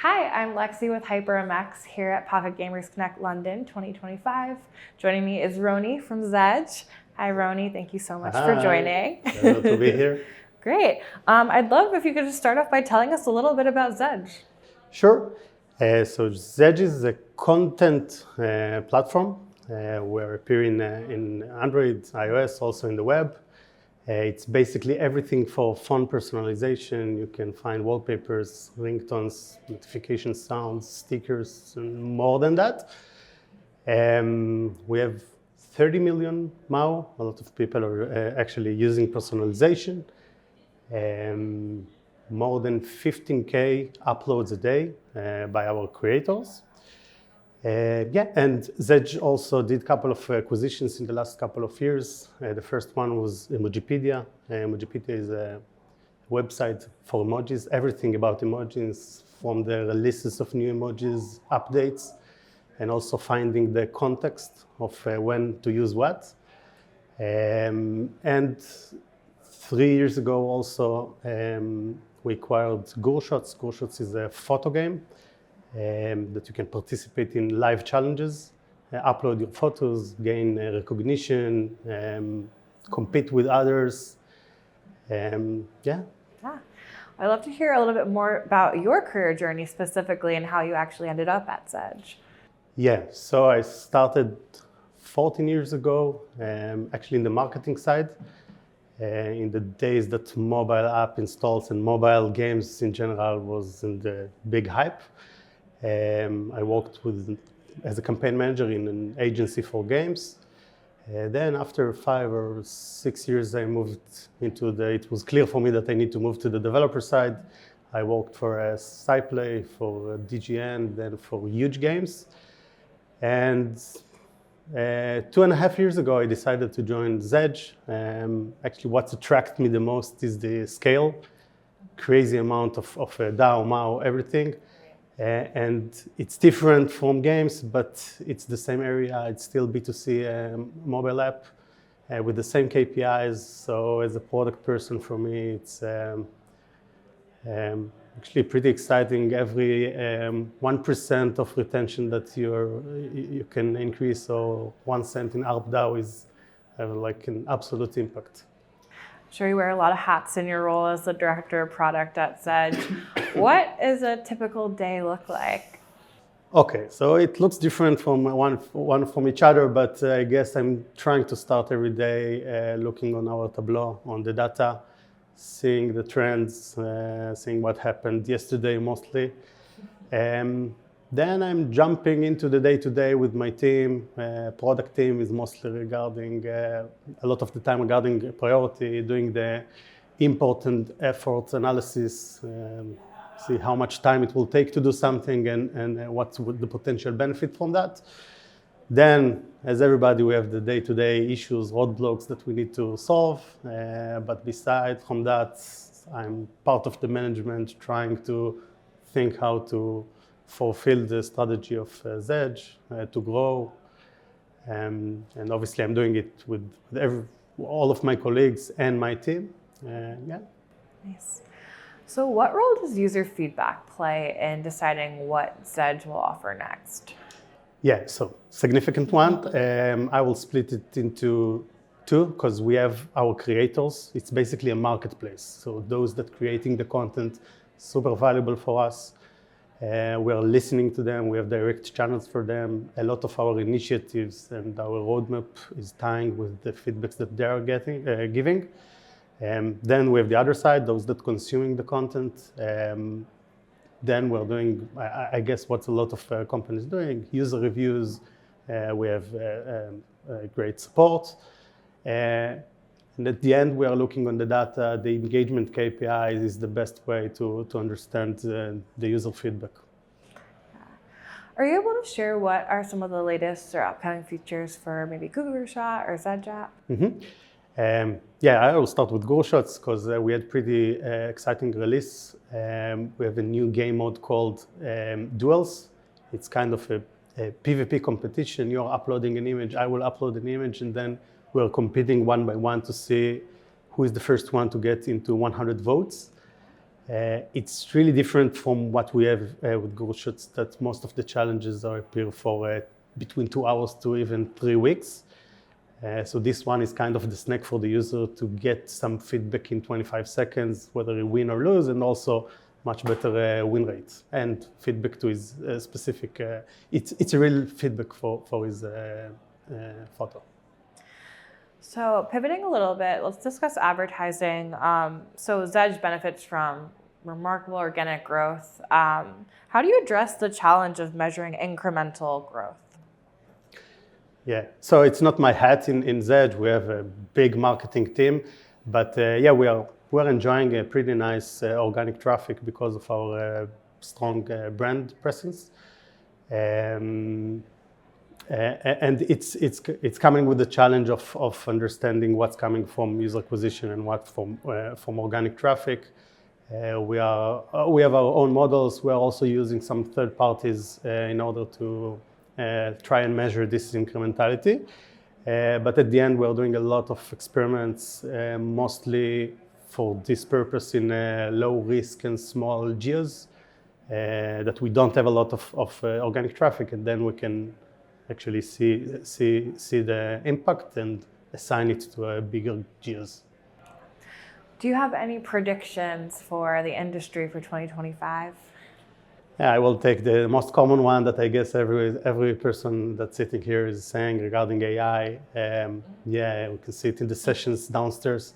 Hi, I'm Lexi with HyprMX here at Pocket Gamers Connect London 2025. Joining me is Roni from ZEDGE. Hi, Roni. Thank you so much for joining. Pleasure to be here. Great. I'd love if you could just start off by telling us a little bit about ZEDGE. Sure. So ZEDGE is a content platform. We're appearing in Android, iOS, also in the web. It's basically everything for fun personalization. You can find wallpapers, ringtones, notification sounds, stickers, and more than that. We have 30 million MAU. A lot of people are actually using personalization. More than 15K uploads a day by our creators. And ZEDGE also did a couple of acquisitions in the last couple of years. The first one was Emojipedia. Emojipedia is a website for emojis, everything about emojis, from the releases of new emojis, updates, and also finding the context of when to use what. And 3 years ago also, we acquired GuruShots. GuruShots is a photo game that you can participate in live challenges, upload your photos, gain recognition, compete with others. Yeah. I'd love to hear a little bit more about your career journey specifically and how you actually ended up at ZEDGE. Yeah, so I started 14 years ago, actually in the marketing side. In the days that mobile app installs and mobile games in general was in the big hype. I worked as a campaign manager in an agency for games. Then after 5 or 6 years, I moved it was clear for me that I need to move to the developer side. I worked for SciPlay, for DGN, then for Huge Games. And 2.5 years ago, I decided to join ZEDGE. Actually, what attracted me the most is the scale, crazy amount of DAO, MAU, everything. And it's different from games, but it's the same area. It's still B2C mobile app with the same KPIs. So as a product person, for me, it's actually pretty exciting. Every 1% of retention that you can increase, or 1 cent in ARPDAU is like an absolute impact. I'm sure you wear a lot of hats in your role as the director of product at ZEDGE. What does a typical day look like? Okay, so it looks different from one from each other, but I guess I'm trying to start every day looking on our Tableau, on the data, seeing the trends, seeing what happened yesterday mostly. Then I'm jumping into the day-to-day with my team. Product team is mostly regarding, a lot of the time regarding priority, doing the important effort analysis, see how much time it will take to do something and what's the potential benefit from that. Then, as everybody, we have the day-to-day issues, roadblocks that we need to solve. But beside from that, I'm part of the management trying to think how to fulfill the strategy of ZEDGE to grow. And obviously, I'm doing it with all of my colleagues and my team. Yeah. Nice. So what role does user feedback play in deciding what ZEDGE will offer next? Yeah, so significant one. I will split it into two because we have our creators. It's basically a marketplace. So those that creating the content, super valuable for us. We are listening to them. We have direct channels for them. A lot of our initiatives and our roadmap is tying with the feedbacks that they are giving. Then we have the other side, those that consuming the content. Then we're doing, I guess, what a lot of companies doing, user reviews. We have great support. And at the end, we are looking on the data. The engagement KPIs is the best way to understand the user feedback. Are you able to share what are some of the latest or upcoming features for maybe GuruShot or ZEDGE app? Mm-hmm. Yeah, I will start with GuruShots because we had pretty exciting release. We have a new game mode called Duels. It's kind of a PvP competition. You're uploading an image, I will upload an image, and then we're competing one by one to see who is the first one to get into 100 votes. It's really different from what we have with GoShots, that most of the challenges appear for between 2 hours to even 3 weeks. So this one is kind of the snack for the user to get some feedback in 25 seconds, whether he win or lose, and also much better win rates and feedback to his specific, it's a real feedback for his photo. So pivoting a little bit, let's discuss advertising. So ZEDGE benefits from remarkable organic growth. How do you address the challenge of measuring incremental growth? Yeah, so it's not my hat in ZEDGE. We have a big marketing team, but yeah, we're enjoying a pretty nice organic traffic because of our strong brand presence. And it's coming with the challenge of understanding what's coming from user acquisition and what from organic traffic. We have our own models. We are also using some third parties in order to try and measure this incrementality. But at the end, we're doing a lot of experiments, mostly for this purpose in low risk and small geos that we don't have a lot of organic traffic, and then we can actually see the impact and assign it to a bigger geos. Do you have any predictions for the industry for 2025? Yeah, I will take the most common one that I guess every person that's sitting here is saying regarding AI. Yeah, we can see it in the sessions downstairs.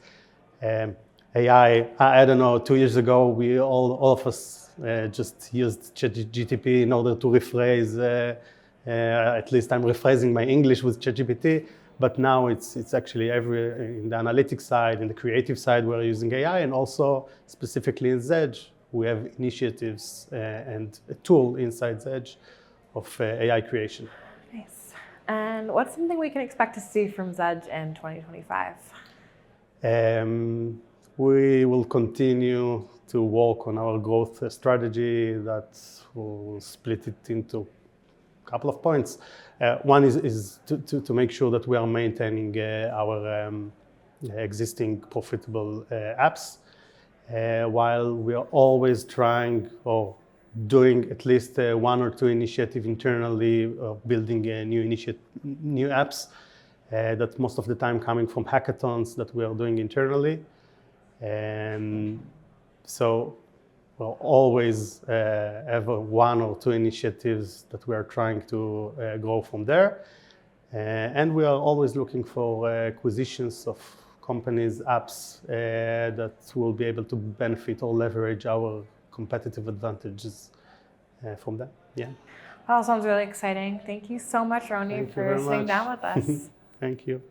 AI, I don't know, 2 years ago, we all of us just used ChatGPT in order to rephrase, at least I'm rephrasing my English with ChatGPT, but now it's actually in the analytics side, in the creative side, we're using AI, and also specifically in ZEDGE, we have initiatives and a tool inside ZEDGE of AI creation. Nice. And what's something we can expect to see from ZEDGE in 2025? We will continue to work on our growth strategy that will split it into a couple of points. One is to make sure that we are maintaining our existing profitable apps, while we are always trying or doing at least 1 or 2 initiatives internally of building new apps that most of the time coming from hackathons that we are doing internally. And so we'll always have 1 or 2 initiatives that we are trying to grow from there. And we are always looking for acquisitions of companies, apps that will be able to benefit or leverage our competitive advantages from that. Yeah. That all sounds really exciting. Thank you so much, Roni, for sitting down with us. Thank you.